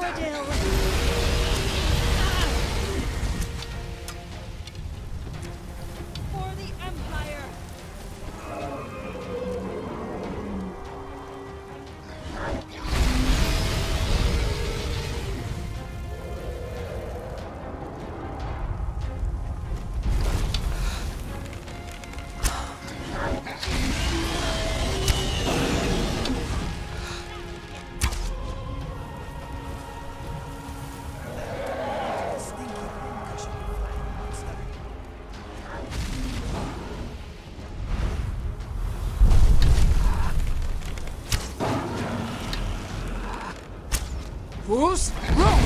Cyrodiil! For the Empire! Fools, roll!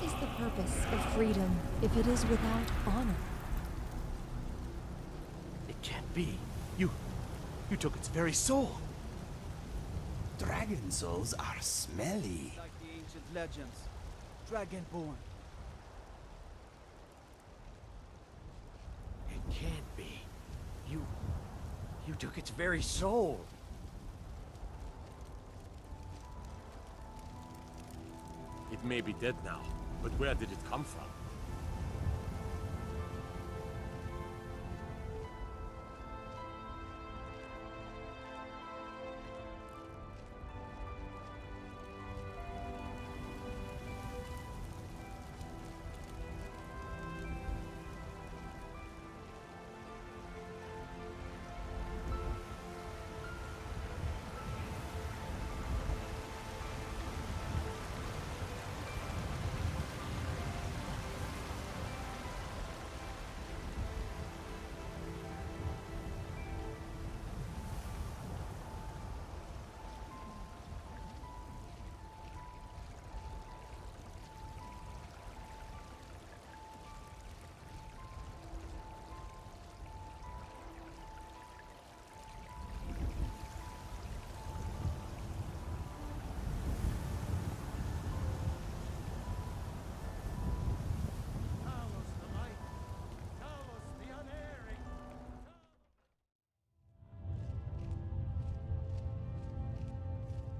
Is the purpose of freedom if it is without honor? It can't be. You took its very soul. Dragon souls are smelly. Like the ancient legends. Dragonborn. It can't be. You took its very soul. It may be dead now, but where did it come from?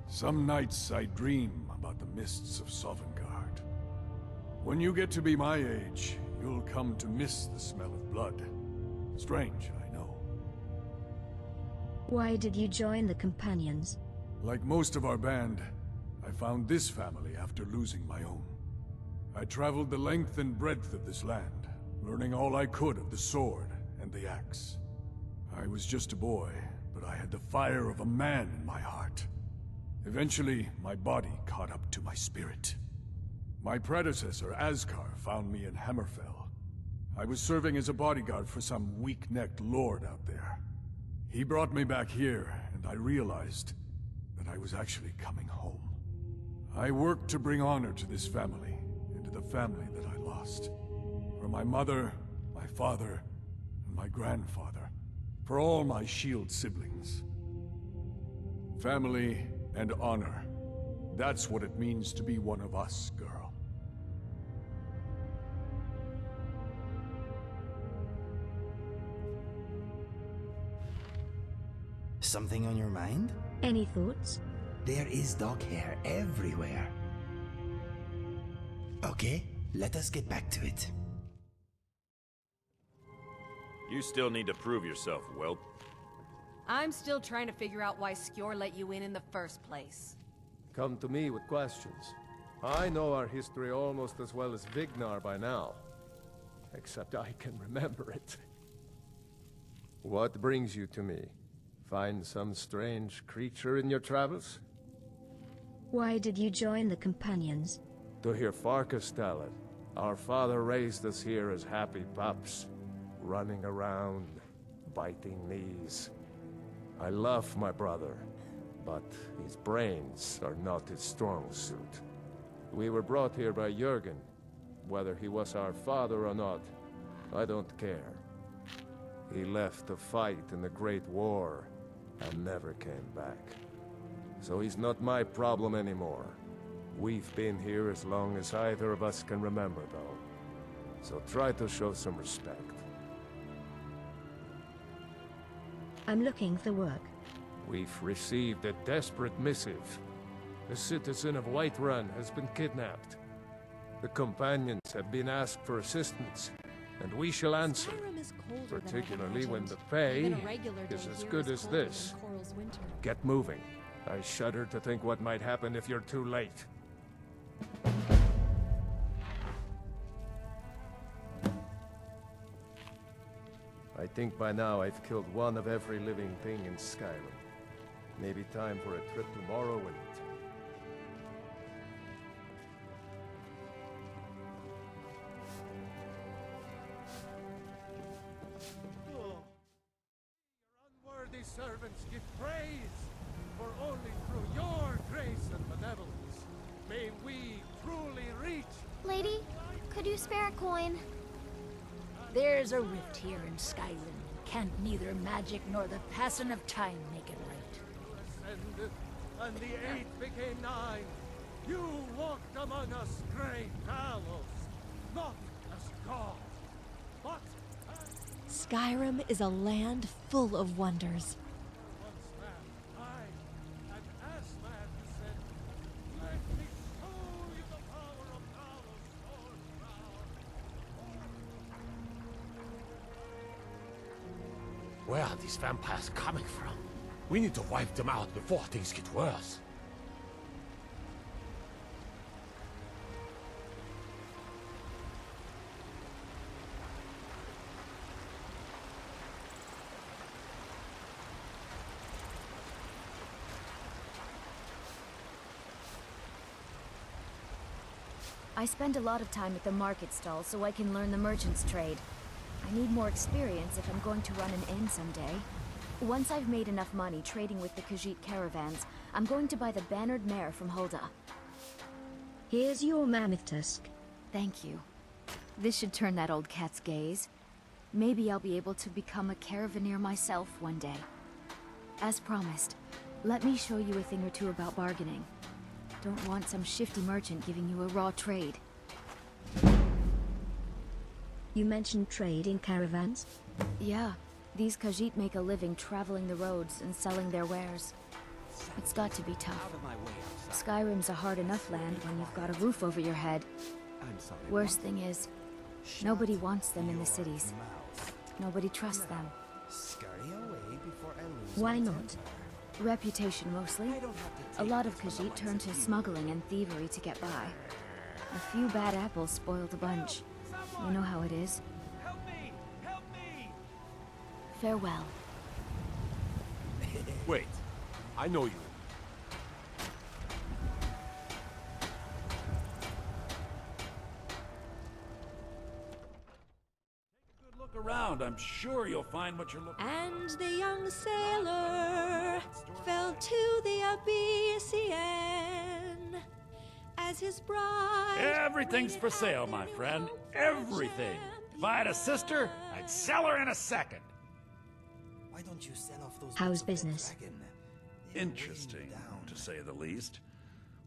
Some nights I dream about the mists of Sovngarde. When you get to be my age, you'll come to miss the smell of blood. Strange, I know. Why did you join the Companions? Like most of our band, I found this family after losing my own. I traveled the length and breadth of this land, learning all I could of the sword and the axe. I was just a boy, but I had the fire of a man in my heart. Eventually, my body caught up to my spirit. My predecessor, Askar, found me in Hammerfell. I was serving as a bodyguard for some weak-necked lord out there. He brought me back here, and I realized that I was actually coming home. I worked to bring honor to this family, and to the family that I lost. For my mother, my father, and my grandfather. For all my shield siblings. Family and honor. That's what it means to be one of us, girl. Something on your mind? Any thoughts? There is dog hair everywhere. Okay, let us get back to it. You still need to prove yourself, whelp. I'm still trying to figure out why Skjor let you in the first place. Come to me with questions. I know our history almost as well as Vignar by now. Except I can remember it. What brings you to me? Find some strange creature in your travels? Why did you join the Companions? To hear Farkas tell it. Our father raised us here as happy pups. Running around, biting knees. I love my brother, but his brains are not his strong suit. We were brought here by Jürgen. Whether he was our father or not, I don't care. He left to fight in the Great War and never came back. So he's not my problem anymore. We've been here as long as either of us can remember, though. So try to show some respect. I'm looking for work. We've received a desperate missive. A citizen of Whiterun has been kidnapped. The companions have been asked for assistance, and we shall answer. Skyrim is colder than I Particularly when the imagined. pay Even a regular day is as here good is as colder this. than Coral's winter. Get moving. I shudder to think what might happen if you're too late. I think by now I've killed one of every living thing in Skyrim. Maybe time for a trip to Morrowind. Unworthy servants give praise, for only through your grace and benevolence may we truly reach. Lady, could you spare a coin? There's a rift here in Skyrim. Can't neither magic nor the passing of time make it right. Ascended, and the 8 became 9. You walked among us, great Talos, not as God, but as Skyrim is a land full of wonders. once man, I, and as man who said, let me show you the power of Talos, sword crown. Where are these vampires coming from? We need to wipe them out before things get worse. I spend a lot of time at the market stall so I can learn the merchant's trade. I need more experience if I'm going to run an inn someday. Once I've made enough money trading with the Khajiit caravans, I'm going to buy the bannered mare from Hulda. Here's your mammoth tusk. Thank you. This should turn that old cat's gaze. Maybe I'll be able to become a caravaneer myself one day. As promised, let me show you a thing or two about bargaining. Don't want some shifty merchant giving you a raw trade. You mentioned trade in caravans? Yeah, these Khajiit make a living traveling the roads and selling their wares. It's got to be tough. Skyrim's a hard enough land when you've got a roof over your head. Worst thing is, nobody wants them in the cities. Nobody trusts them. Scurry away before I lose Why my not? temper. Reputation mostly. A lot of Khajiit turn to smuggling and thievery to get by. A few bad apples spoil the bunch. You know how it is. Help me! Help me! Farewell. Wait, I know you. Good look around. I'm sure you'll find what you're looking for. And the young sailor fell to the Abyssian as his bride. Everything's for sale, my friend. Everything. If I had a sister, I'd sell her in a second. Why don't you sell off those How's bits of business? that dragon? Interesting, to say the least.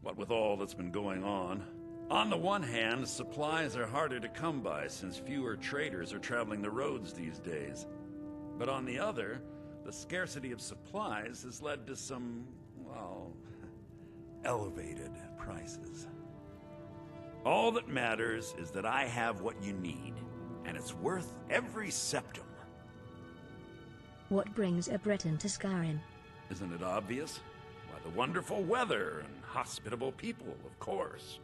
What with all that's been going on. On the one hand, supplies are harder to come by since fewer traders are traveling the roads these days. But on the other, the scarcity of supplies has led to some, well, elevated prices. All that matters is that I have what you need, and it's worth every septum. What brings a Breton to Skyrim? Isn't it obvious? Why, the wonderful weather and hospitable people, of course.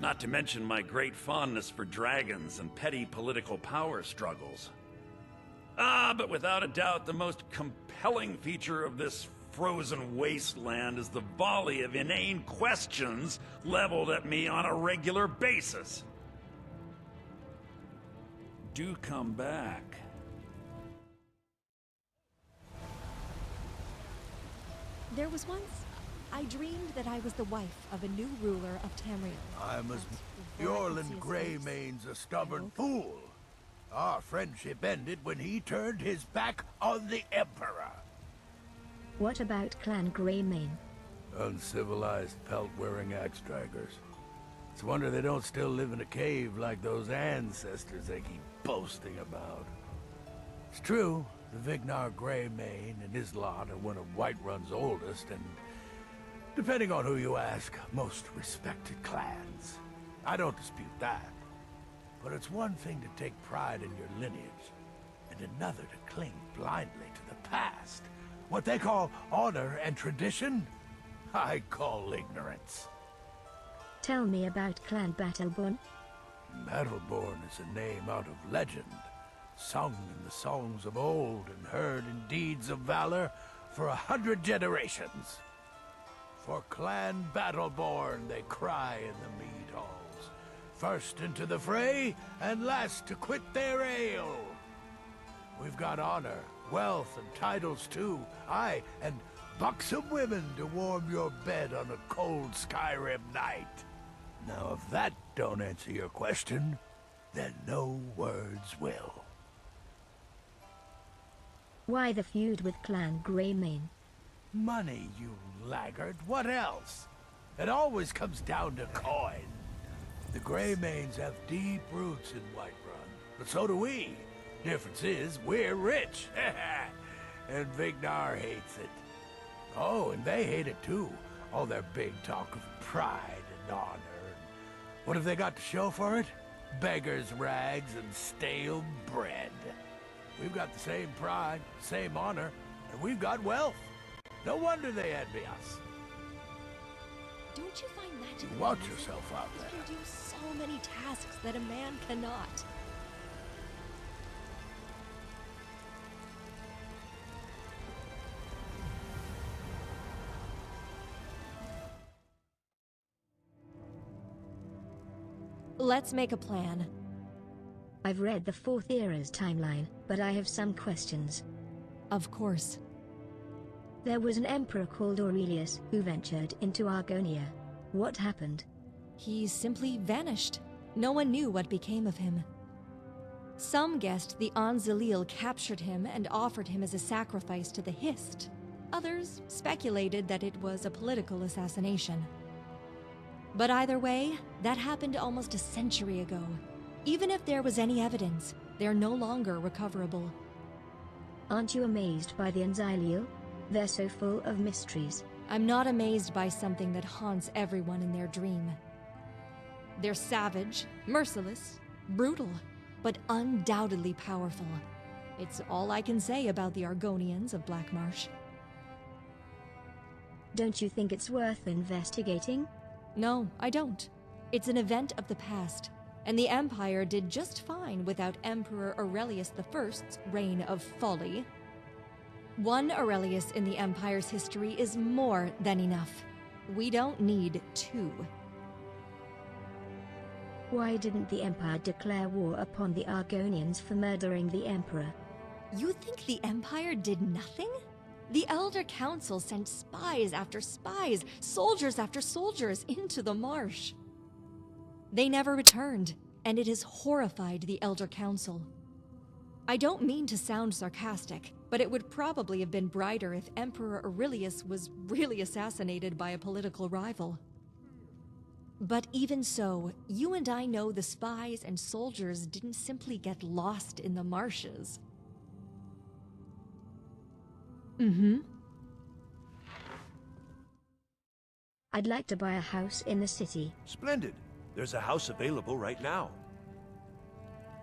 Not to mention my great fondness for dragons and petty political power struggles. But without a doubt, the most compelling feature of this frozen wasteland is the volley of inane questions leveled at me on a regular basis. Do come back. There was once I dreamed that I was the wife of a new ruler of Tamriel. Bjorland Greymane's a stubborn fool. Our friendship ended when he turned his back on the Emperor. What about Clan Greymane? Uncivilized pelt-wearing axe-draggers. It's a wonder they don't still live in a cave like those ancestors they keep boasting about. It's true, the Vignar Greymane and his lot are one of Whiterun's oldest and, depending on who you ask, most respected clans. I don't dispute that. But it's one thing to take pride in your lineage, and another to cling blindly to the past. What they call honor and tradition, I call ignorance. Tell me about Clan Battleborn. Battleborn is a name out of legend, sung in the songs of old and heard in deeds of valor for 100 generations. For Clan Battleborn they cry in the mead halls, first into the fray and last to quit their ale. We've got honor, wealth, and titles too, aye, and buxom women to warm your bed on a cold Skyrim night. Now, if that don't answer your question, then no words will. Why the feud with Clan Greymane? Money, you laggard. What else? It always comes down to coin. The Greymanes have deep roots in Whiterun, but so do we. Difference is, we're rich. And Vignar hates it. Oh, and they hate it too. All their big talk of pride and honor. What have they got to show for it? Beggars' rags and stale bread. We've got the same pride, same honor, and we've got wealth. No wonder they envy us. Don't you find magic? Watch yourself out there. You can do so many tasks that a man cannot. Let's make a plan. I've read the Fourth Era's timeline, but I have some questions. Of course. There was an emperor called Aurelius who ventured into Argonia. What happened? He simply vanished. No one knew what became of him. Some guessed the Anzalil captured him and offered him as a sacrifice to the Hist. Others speculated that it was a political assassination. But either way, that happened almost a century ago. Even if there was any evidence, they're no longer recoverable. Aren't you amazed by the Anzalil? They're so full of mysteries. I'm not amazed by something that haunts everyone in their dream. They're savage, merciless, brutal, but undoubtedly powerful. It's all I can say about the Argonians of Blackmarsh. Don't you think it's worth investigating? No, I don't. It's an event of the past, and the Empire did just fine without Emperor Aurelius I's reign of folly. One Aurelius in the Empire's history is more than enough. We don't need two. Why didn't the Empire declare war upon the Argonians for murdering the Emperor? You think the Empire did nothing? The Elder Council sent spies after spies, soldiers after soldiers into the marsh. They never returned, and it has horrified the Elder Council. I don't mean to sound sarcastic, but it would probably have been brighter if Emperor Aurelius was really assassinated by a political rival. But even so, you and I know the spies and soldiers didn't simply get lost in the marshes. I'd like to buy a house in the city. Splendid. There's a house available right now.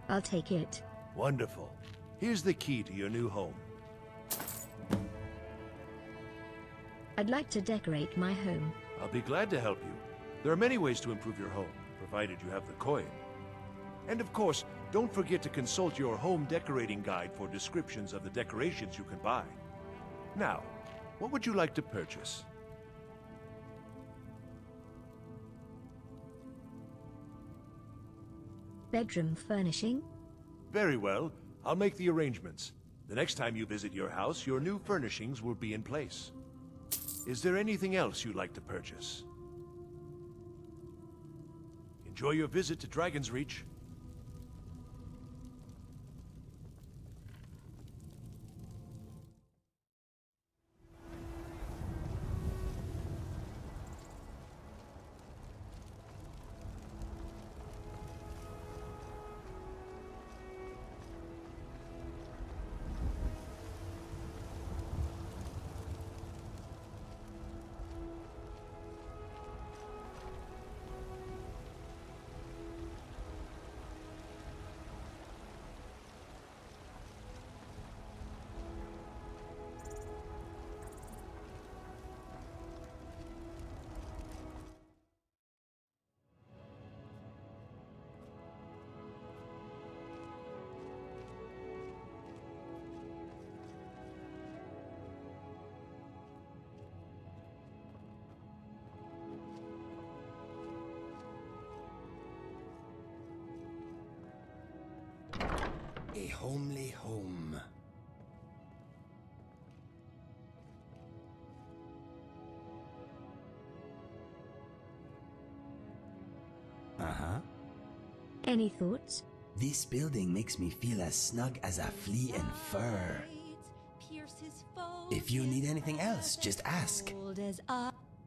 I'll take it. Wonderful. Here's the key to your new home. I'd like to decorate my home. I'll be glad to help you. There are many ways to improve your home, provided you have the coin. And of course, don't forget to consult your home decorating guide for descriptions of the decorations you can buy. Now, what would you like to purchase? Bedroom furnishing? Very well. I'll make the arrangements. The next time you visit your house, your new furnishings will be in place. Is there anything else you'd like to purchase? Enjoy your visit to Dragon's Reach. A homely home. Uh-huh. Any thoughts? This building makes me feel as snug as a flea in fur. If you need anything else, just ask.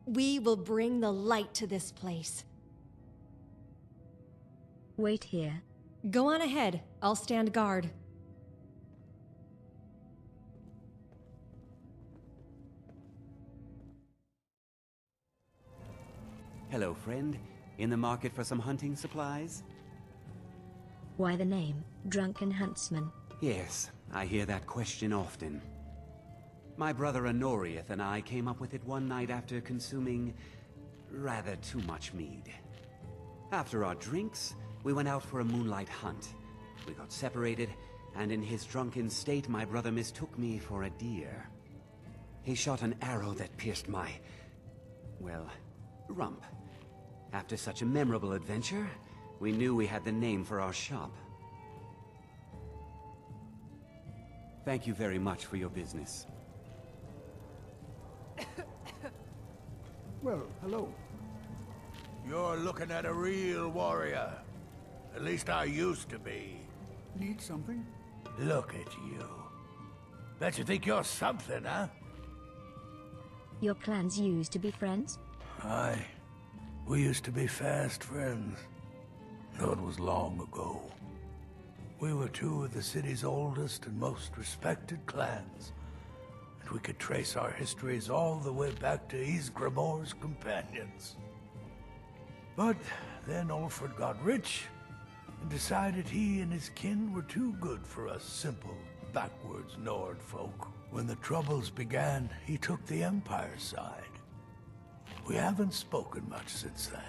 We will bring the light to this place. Wait here. Go on ahead. I'll stand guard. Hello, friend. In the market for some hunting supplies? Why the name? Drunken Huntsman. Yes, I hear that question often. My brother Honorius and I came up with it one night after consuming rather too much mead. After our drinks, we went out for a moonlight hunt. We got separated, and in his drunken state, my brother mistook me for a deer. He shot an arrow that pierced my, well, rump. After such a memorable adventure, we knew we had the name for our shop. Thank you very much for your business. Well, hello. You're looking at a real warrior. At least I used to be. Need something? Look at you. Bet you think you're something, huh? Your clans used to be friends? Aye. We used to be fast friends. Though it was long ago. We were two of the city's oldest and most respected clans. And we could trace our histories all the way back to Ysgramor's companions. But then Ulfred got rich and decided he and his kin were too good for us simple, backwards Nord folk. When the Troubles began, he took the Empire's side. We haven't spoken much since then.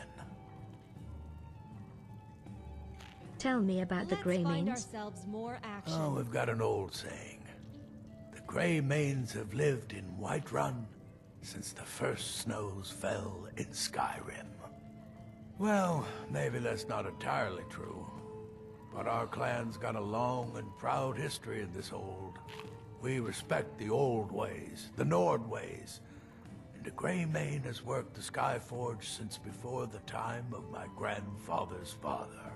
Tell me about the Greymanes. Oh, we've got an old saying. The Greymanes have lived in Whiterun since the first snows fell in Skyrim. Well, maybe that's not entirely true. But our clan's got a long and proud history in this hold. We respect the old ways, the Nord ways. And the Greymane has worked the Skyforge since before the time of my grandfather's father.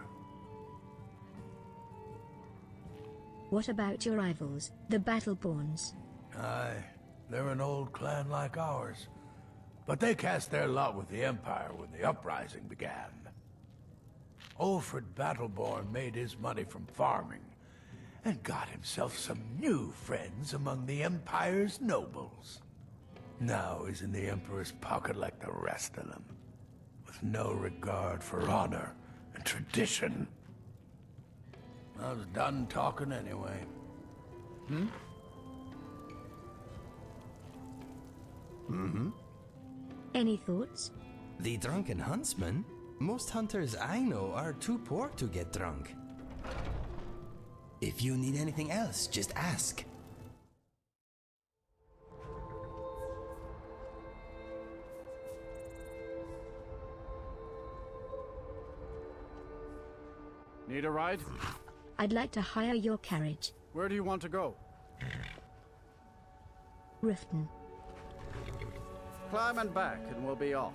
What about your rivals, the Battleborns? Aye, they're an old clan like ours. But they cast their lot with the Empire when the uprising began. Ulfred Battleborn made his money from farming, and got himself some new friends among the Empire's nobles. Now he's in the Emperor's pocket like the rest of them, with no regard for honor and tradition. I was done talking anyway. Mm-hmm. Any thoughts? The Drunken Huntsman? Most hunters I know are too poor to get drunk. If you need anything else, just ask. Need a ride? I'd like to hire your carriage. Where do you want to go? Riften. climbing back and we'll be off.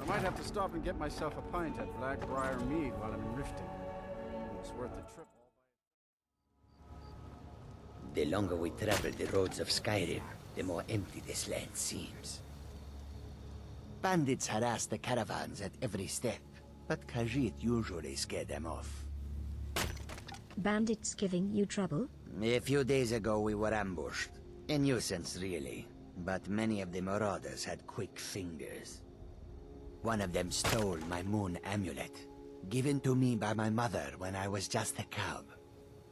I might have to stop and get myself a pint at Blackbriar Mead while I'm in Rifting. It's worth the trip. The longer we travel the roads of Skyrim, the more empty this land seems. Bandits harass the caravans at every step, but Khajiit usually scare them off. Bandits giving you trouble? A few days ago we were ambushed. A nuisance, really. But many of the marauders had quick fingers. One of them stole my moon amulet, given to me by my mother when I was just a cub.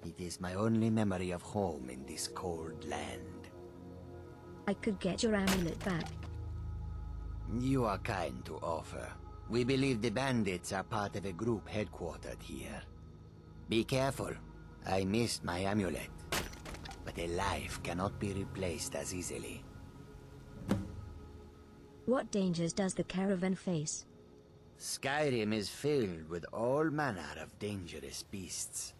It is my only memory of home in this cold land. I could get your amulet back. You are kind to offer. We believe the bandits are part of a group headquartered here. Be careful. I missed my amulet. But a life cannot be replaced as easily. What dangers does the caravan face? Skyrim is filled with all manner of dangerous beasts.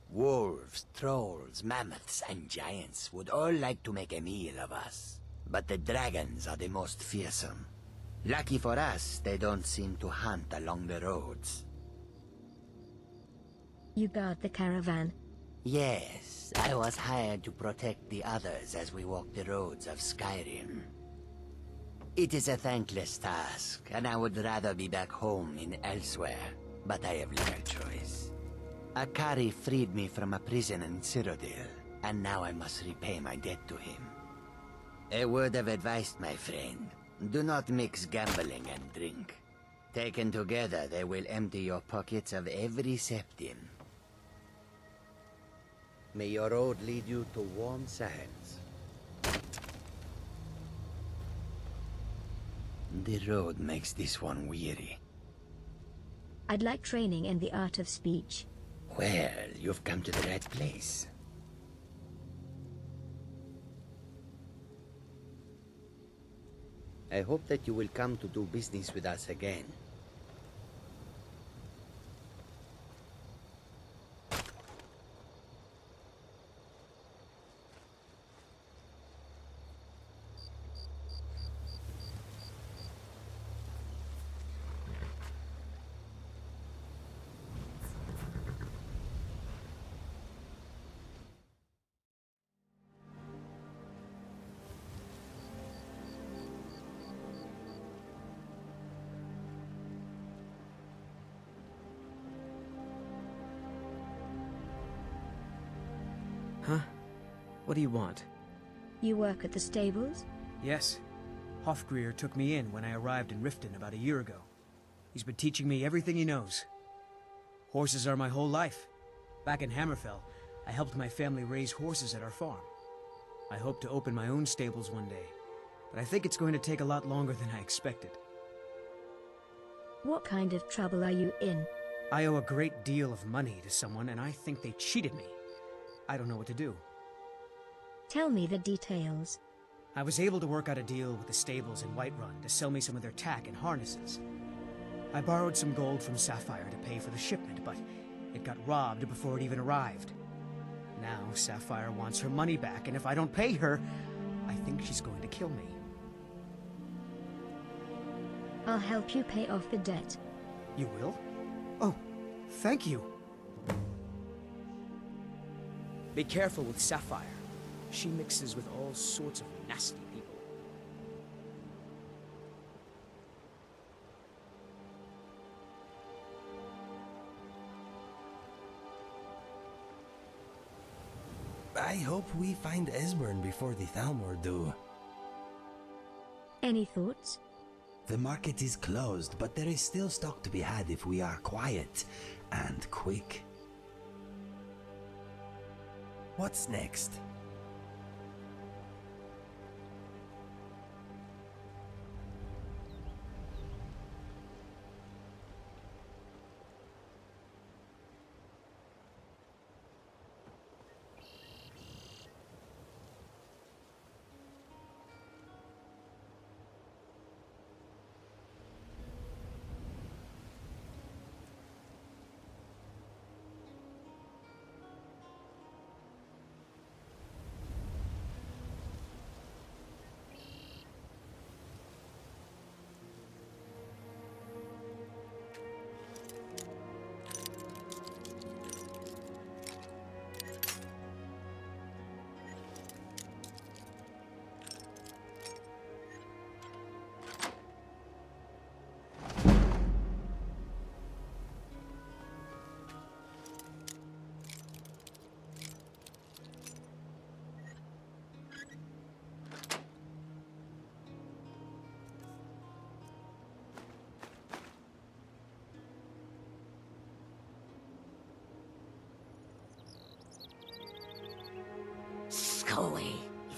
Wolves, trolls, mammoths, and giants would all like to make a meal of us. But the dragons are the most fearsome. Lucky for us, they don't seem to hunt along the roads. You guard the caravan? Yes, I was hired to protect the others as we walk the roads of Skyrim. It is a thankless task, and I would rather be back home in elsewhere, but I have little choice. Akari freed me from a prison in Cyrodiil, and now I must repay my debt to him. A word of advice, my friend. Do not mix gambling and drink. Taken together, they will empty your pockets of every septim. May your road lead you to warm sands. The road makes this one weary. I'd like training in the art of speech. Well, you've come to the right place. I hope that you will come to do business with us again. Huh? What do you want? You work at the stables? Yes. Hofgrir took me in when I arrived in Riften about a year ago. He's been teaching me everything he knows. Horses are my whole life. Back in Hammerfell, I helped my family raise horses at our farm. I hope to open my own stables one day, but I think it's going to take a lot longer than I expected. What kind of trouble are you in? I owe a great deal of money to someone, and I think they cheated me. I don't know what to do. Tell me the details. I was able to work out a deal with the stables in Whiterun to sell me some of their tack and harnesses. I borrowed some gold from Sapphire to pay for the shipment, but it got robbed before it even arrived. Now Sapphire wants her money back, and if I don't pay her, I think she's going to kill me. I'll help you pay off the debt. You will? Oh, thank you. Be careful with Sapphire. She mixes with all sorts of nasty people. I hope we find Esbern before the Thalmor do. Any thoughts? The market is closed, but there is still stock to be had if we are quiet and quick. What's next?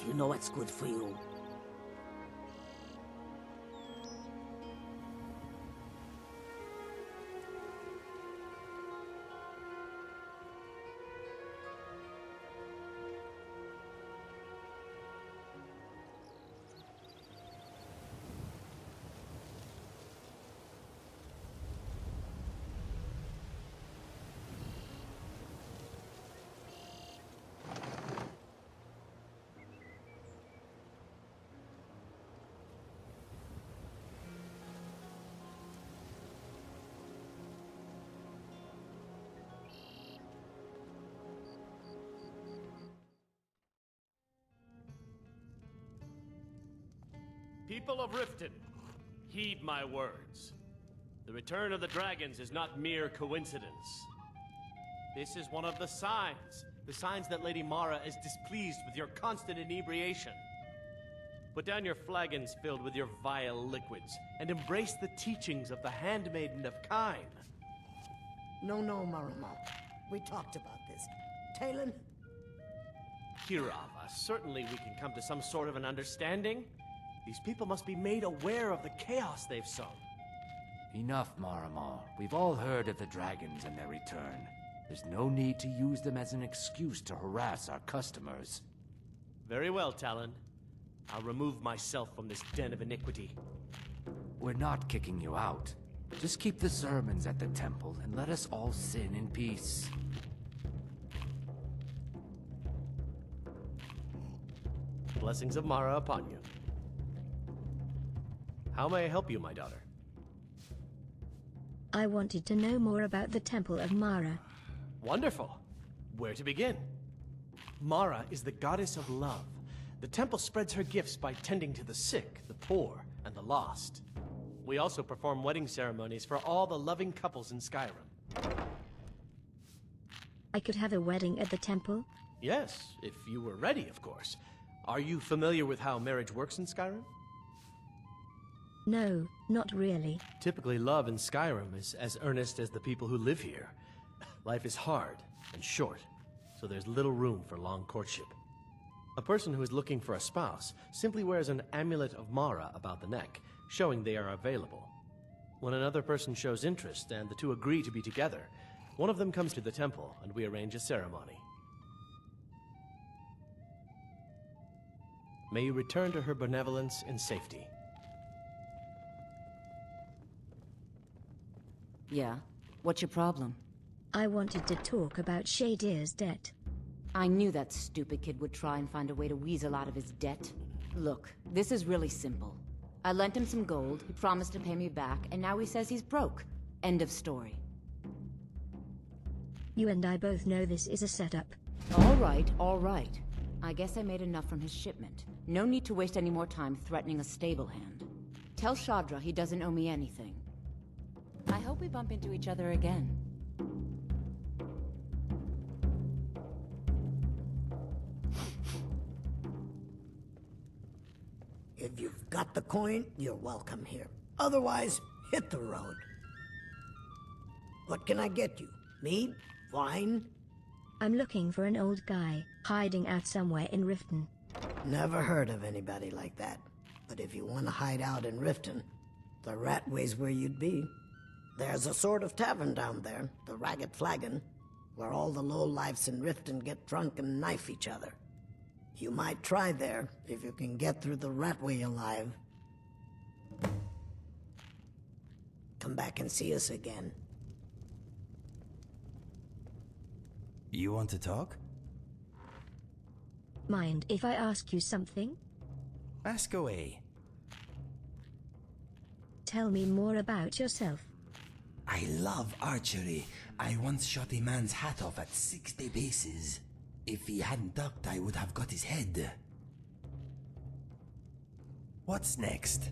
You know what's good for you. People of Riften, heed my words. The return of the dragons is not mere coincidence. This is one of the signs that Lady Mara is displeased with your constant inebriation. Put down your flagons filled with your vile liquids, and embrace the teachings of the Handmaiden of Kine. No, Marama. We talked about this. Talon? Kirava, certainly we can come to some sort of an understanding. These people must be made aware of the chaos they've sown. Enough, Marama. We've all heard of the dragons and their return. There's no need to use them as an excuse to harass our customers. Very well, Talon. I'll remove myself from this den of iniquity. We're not kicking you out. Just keep the sermons at the temple and let us all sin in peace. Blessings of Mara upon you. How may I help you, my daughter? I wanted to know more about the Temple of Mara. Wonderful. Where to begin? Mara is the goddess of love. The temple spreads her gifts by tending to the sick, the poor, and the lost. We also perform wedding ceremonies for all the loving couples in Skyrim. I could have a wedding at the temple? Yes, if you were ready, of course. Are you familiar with how marriage works in Skyrim? No, not really. Typically, love in Skyrim is as earnest as the people who live here. Life is hard and short, so there's little room for long courtship. A person who is looking for a spouse simply wears an amulet of Mara about the neck, showing they are available. When another person shows interest and the two agree to be together, one of them comes to the temple and we arrange a ceremony. May you return to her benevolence in safety. Yeah? What's your problem? I wanted to talk about Shadier's debt. I knew that stupid kid would try and find a way to weasel out of his debt. Look, this is really simple. I lent him some gold, he promised to pay me back, and now he says he's broke. End of story. You and I both know this is a setup. All right. I guess I made enough from his shipment. No need to waste any more time threatening a stable hand. Tell Shadra he doesn't owe me anything. I hope we bump into each other again. If you've got the coin, you're welcome here. Otherwise, hit the road. What can I get you? Mead? Wine? I'm looking for an old guy, hiding out somewhere in Riften. Never heard of anybody like that. But if you want to hide out in Riften, the Ratway's where you'd be. There's a sort of tavern down there, the Ragged Flagon, where all the lowlifes in Riften get drunk and knife each other. You might try there, if you can get through the Ratway alive. Come back and see us again. You want to talk? Mind if I ask you something? Ask away. Tell me more about yourself. I love archery. I once shot a man's hat off at 60 paces. If he hadn't ducked, I would have got his head. What's next?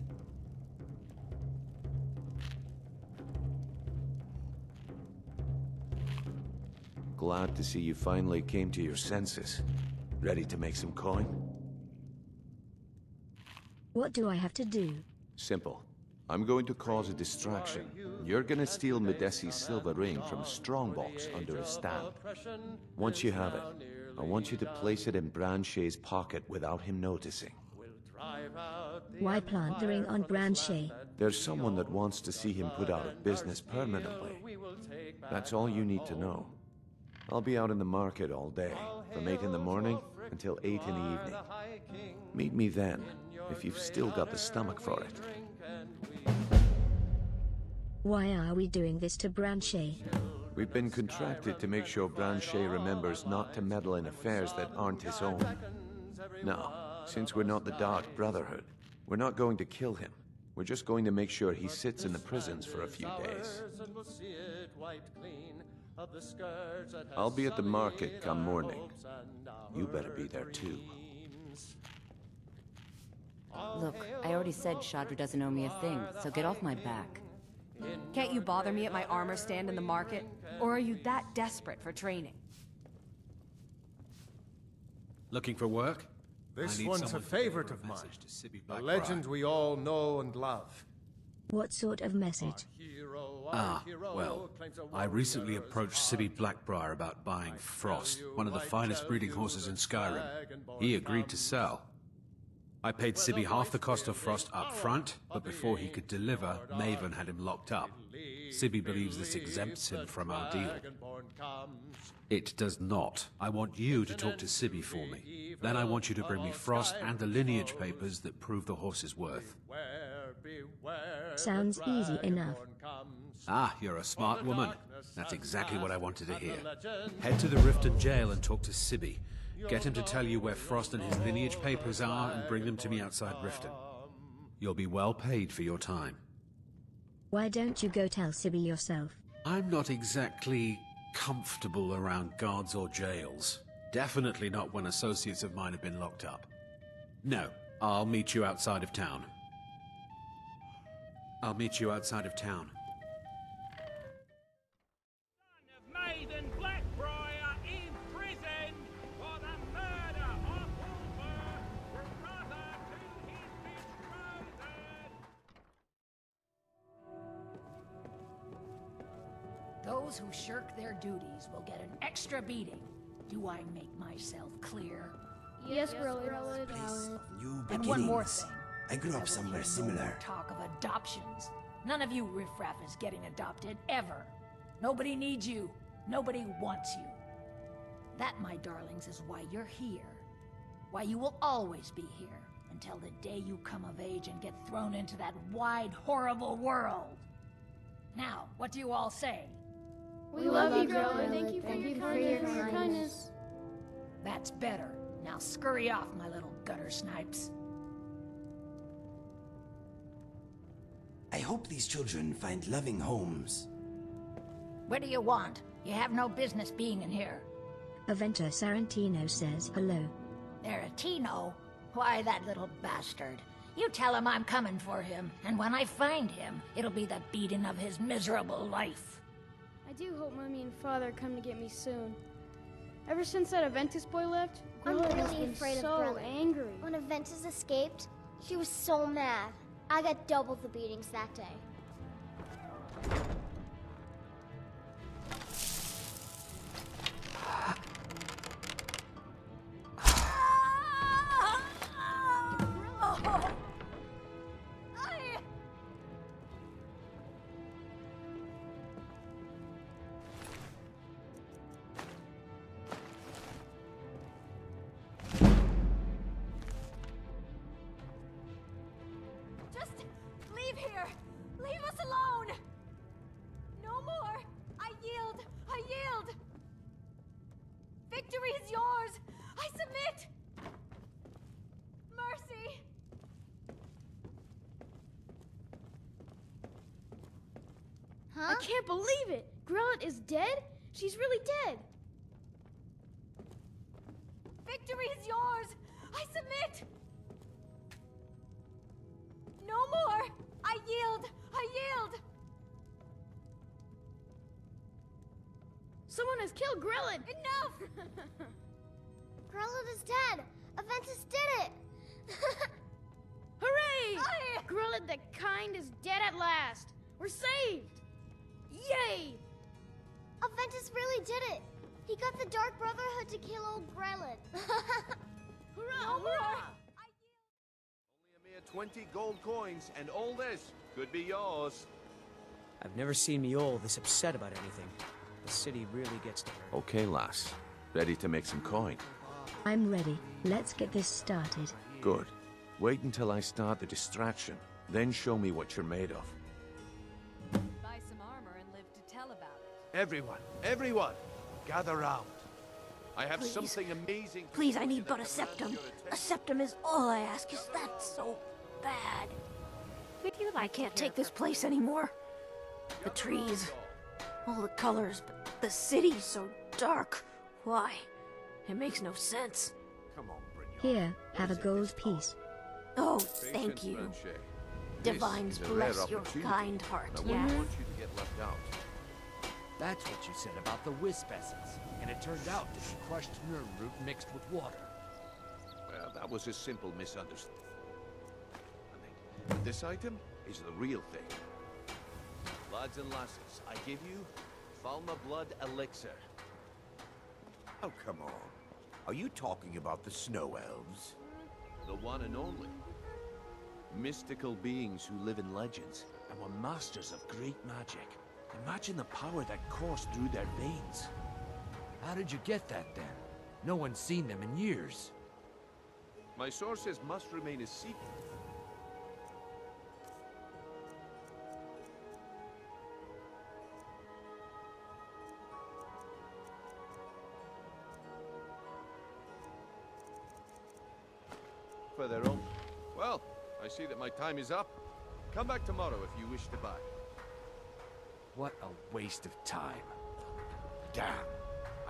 Glad to see you finally came to your senses. Ready to make some coin? What do I have to do? Simple. I'm going to cause a distraction. You're gonna steal Medesi's silver ring from a strongbox under a stand. Once you have it, I want you to place it in Branche's pocket without him noticing. Why plant the ring on Branche? There's someone that wants to see him put out of business permanently. That's all you need to know. I'll be out in the market all day, from 8 in the morning until 8 in the evening. Meet me then, if you've still got the stomach for it. Why are we doing this to Branche? We've been contracted to make sure Branche remembers not to meddle in affairs that aren't his own. Now, since we're not the Dark Brotherhood, we're not going to kill him. We're just going to make sure he sits in the prisons for a few days. I'll be at the market come morning. You better be there too. Look, I already said Chandra doesn't owe me a thing, so get off my back. Can't you bother me at my armor stand in the market? Or are you that desperate for training? Looking for work? This one's a favorite of mine. A legend we all know and love. What sort of message? Well, I recently approached Sibby Blackbriar about buying Frost, one of the finest breeding horses in Skyrim. He agreed to sell. I paid Sibby half the cost of Frost up front, but before he could deliver, Maven had him locked up. Sibby believes this exempts him from our deal. It does not. I want you to talk to Sibby for me. Then I want you to bring me Frost and the lineage papers that prove the horse's worth. Sounds easy enough. Ah, you're a smart woman. That's exactly what I wanted to hear. Head to the Riften jail and talk to Sibby. Get him to tell you where Frost and his lineage papers are and bring them to me outside Riften. You'll be well paid for your time. Why don't you go tell Sibby yourself? I'm not exactly comfortable around guards or jails. Definitely not when associates of mine have been locked up. No, I'll meet you outside of town. I'll meet you outside of town. Maiden Blackbriar imprisoned for the murder of Ulver, brother to his betrothed. Those who shirk their duties will get an extra beating. Do I make myself clear? Yes, Grilled. New And one more beginnings. thing. I grew There up will somewhere be no similar. more talk of adoptions. None of you riffraff is getting adopted, ever. Nobody needs you. Nobody wants you. That, my darlings, is why you're here. Why you will always be here, until the day you come of age and get thrown into that wide, horrible world. Now, what do you all say? We love you, Grilled. Thank you for your kindness. That's better. Now scurry off, my little gutter snipes. I hope these children find loving homes. What do you want? You have no business being in here. Aventer Sarantino says hello. Aretino? Why, that little bastard. You tell him I'm coming for him, and when I find him, it'll be the beating of his miserable life. I do hope Mummy and Father come to get me soon. Ever since that Aventus boy left, I'm Grilla has really been afraid so of Brother. angry. When Aventus escaped, she was so mad. I got double the beatings that day. Just leave here! Leave us alone! No more! I yield! I yield! Victory is yours! I submit! Mercy! Huh? I can't believe it! Grilla is dead? She's really dead! Victory is yours! I submit! No more! I yield! I yield! Someone has killed Grillin! Enough! Grillin is dead! Aventus did it! Hooray! Grilled the Kind is dead at last. We're saved! Yay! Aventus really did it. He got the Dark Brotherhood to kill old Grelin. Hurrah! Hurrah! Only a mere 20 gold coins, and all this could be yours. I've never seen Miol this upset about anything. The city really gets to her. Okay, lass. Ready to make some coin? I'm ready. Let's get this started. Good. Wait until I start the distraction, then show me what you're made of. Buy some armor and live to tell about it. Everyone, gather round. I have Please. something amazing. Please, I need but a septum. A septum is all I ask. Is that so bad? I can't take this place anymore. The trees, all the colors, but the city's so dark. Why? It makes no sense. Come on, Here, have a gold piece. Oh, thank you. Divines bless your kind heart. I wouldn't want you to get left out. That's what you said about the wisp essence. And it turned out to be crushed nerve root mixed with water. Well, that was a simple misunderstanding. This item is the real thing. Lads and lasses, I give you Falma Blood Elixir. Oh, come on. Are you talking about the snow elves? The one and only. Mystical beings who live in legends and were masters of great magic. Imagine the power that coursed through their veins. How did you get that then? No one's seen them in years. My sources must remain a secret. For their own. Well, I see that my time is up. Come back tomorrow if you wish to buy. What a waste of time. Damn.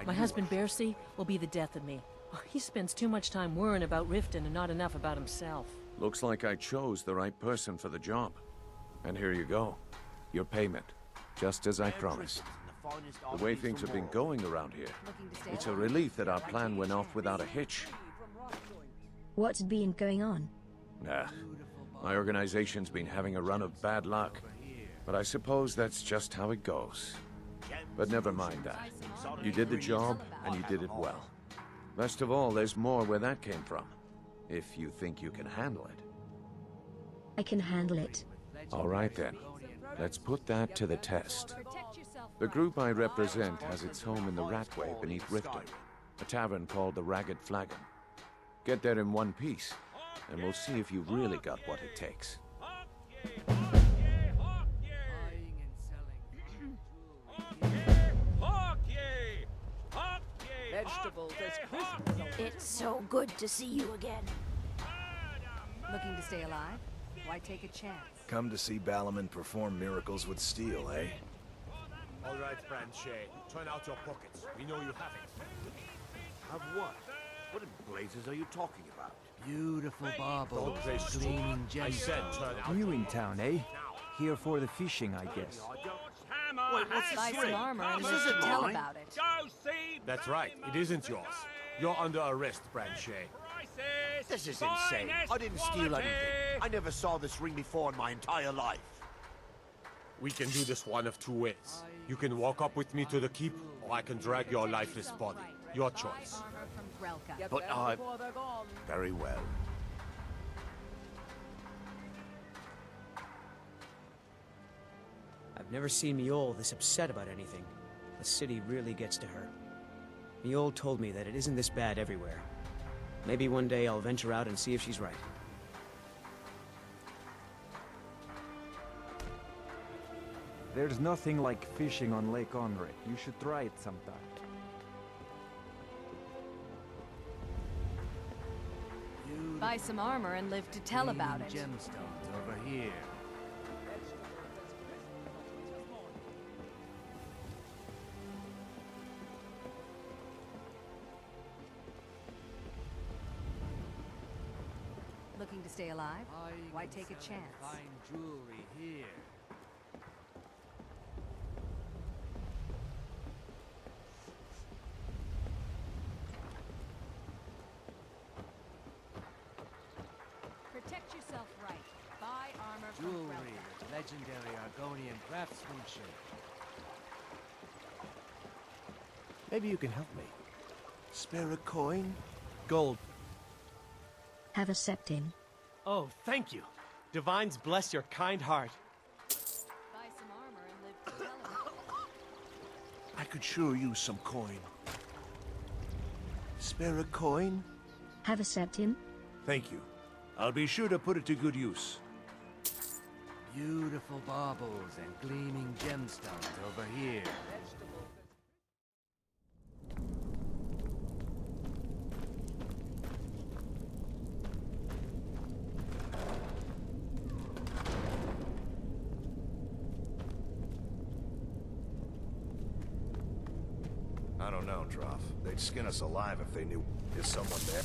My husband Bercy will be the death of me. He spends too much time worrying about Riften and not enough about himself. Looks like I chose the right person for the job. And here you go. Your payment. Just as I promised. The way things have been going around here, it's a relief that our plan went off without a hitch. What's been going on? Nah. My organization's been having a run of bad luck. But I suppose that's just how it goes. But never mind that. You did the job, and you did it well. Best of all, there's more where that came from. If you think you can handle it. I can handle it. All right then. Let's put that to the test. The group I represent has its home in the Ratway beneath Riften, a tavern called the Ragged Flagon. Get there in one piece, and we'll see if you really got what it takes. Vegetables as crisp. It's so good to see you again. Looking to stay alive? Why take a chance? Come to see Balaman perform miracles with steel, eh? All right, Branchet. Turn out your pockets. We know you have it. Have what? What in blazes are you talking about? Beautiful baubles, Don't play gleaming I said gemstones. turn out. New in town, eh? Here for the fishing, I guess. Wait, what's Buy this some ring? armor and This live isn't to tell mine. about it. That's right. It isn't yours. You're under arrest, Branchet. This is insane. I didn't steal anything. I never saw this ring before in my entire life. We can do this one of two ways. You can walk up with me to the keep, or I can drag your lifeless body. Your choice. But I... Very well. I've never seen Miol this upset about anything. The city really gets to her. Miol told me that it isn't this bad everywhere. Maybe one day I'll venture out and see if she's right. There's nothing like fishing on Lake Onre. You should try it sometime. Buy some armor and live to tell about it. Gemstones over here. Looking to stay alive? Why take a chance? Fine jewelry here. Protect yourself right. legendary Argonian craftsmanship. Maybe you can help me. Spare a coin? Gold. Have a septim. Oh, thank you. Divines bless your kind heart. Buy some armor and live to tell it. I could sure use some coin. Spare a coin? Have a septim. Thank you. I'll be sure to put it to good use. Beautiful baubles and gleaming gemstones over here. I don't know, Droff. They'd skin us alive if they knew. Is someone there?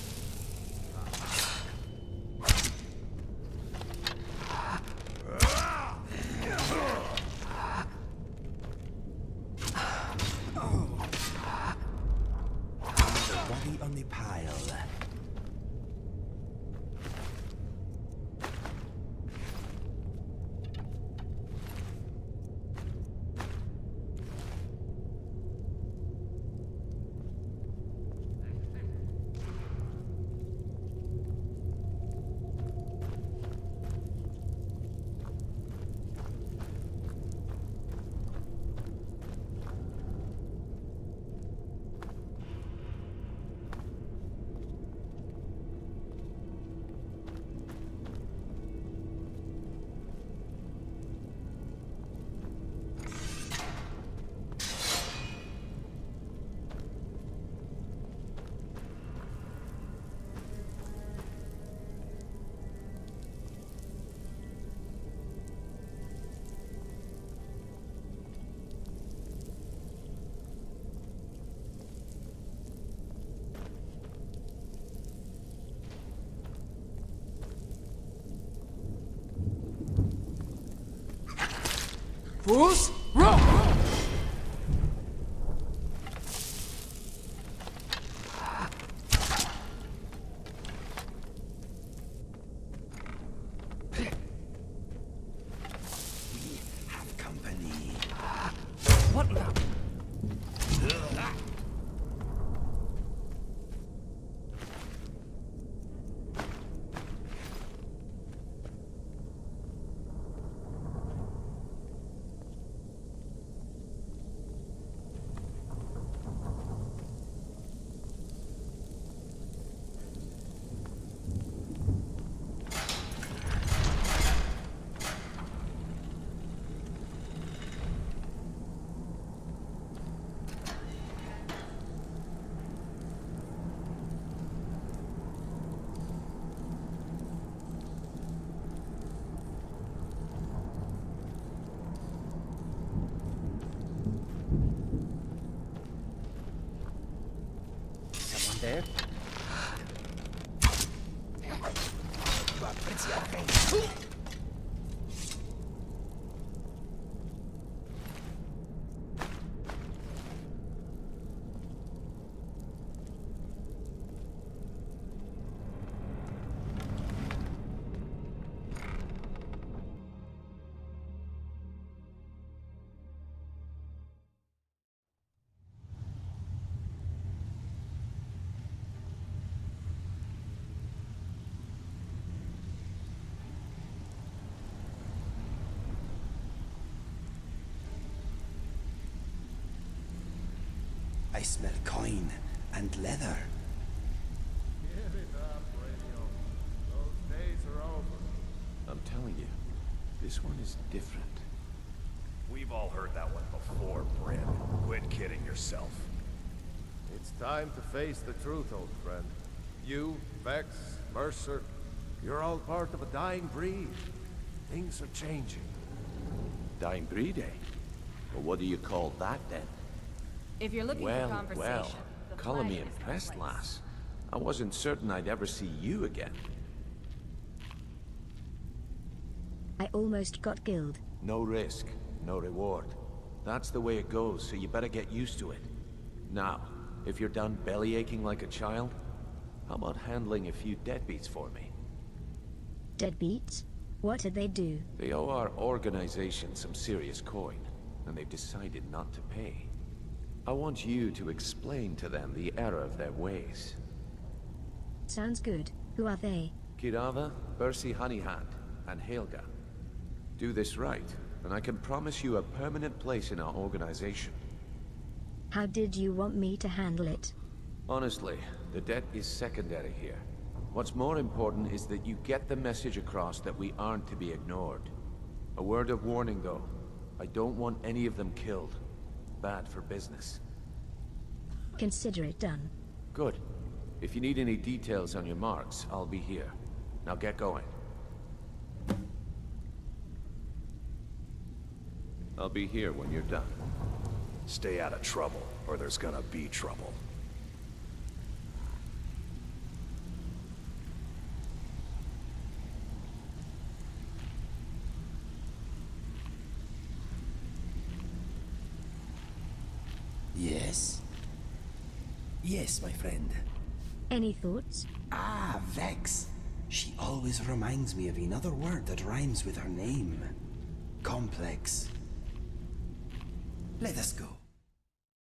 Body on the pile. Fools, row! Have company. What now? There? I smell coin and leather. Give it up, Radio. Those days are over. I'm telling you, this one is different. We've all heard that one before, Bryn. Quit kidding yourself. It's time to face the truth, old friend. You, Vex, Mercer, you're all part of a dying breed. Things are changing. Dying breed, eh? Well, what do you call that, then? If you're looking for conversation, the color me flag is impressed, the place. lass. I wasn't certain I'd ever see you again. I almost got killed. No risk, no reward. That's the way it goes, so you better get used to it. Now, if you're done belly aching like a child, how about handling a few deadbeats for me? Deadbeats? What did they do? They owe our organization some serious coin, and they've decided not to pay. I want you to explain to them the error of their ways. Sounds good. Who are they? Kirava, Bersi Honeyhand, and Helga. Do this right, and I can promise you a permanent place in our organization. How did you want me to handle it? Honestly, the debt is secondary here. What's more important is that you get the message across that we aren't to be ignored. A word of warning, though. I don't want any of them killed. Bad for business. Consider it done. Good. If you need any details on your marks, I'll be here. Now get going. I'll be here when you're done. Stay out of trouble, or there's gonna be trouble. Yes? Yes, my friend. Any thoughts? Ah, Vex. She always reminds me of another word that rhymes with her name. Complex. Let us go.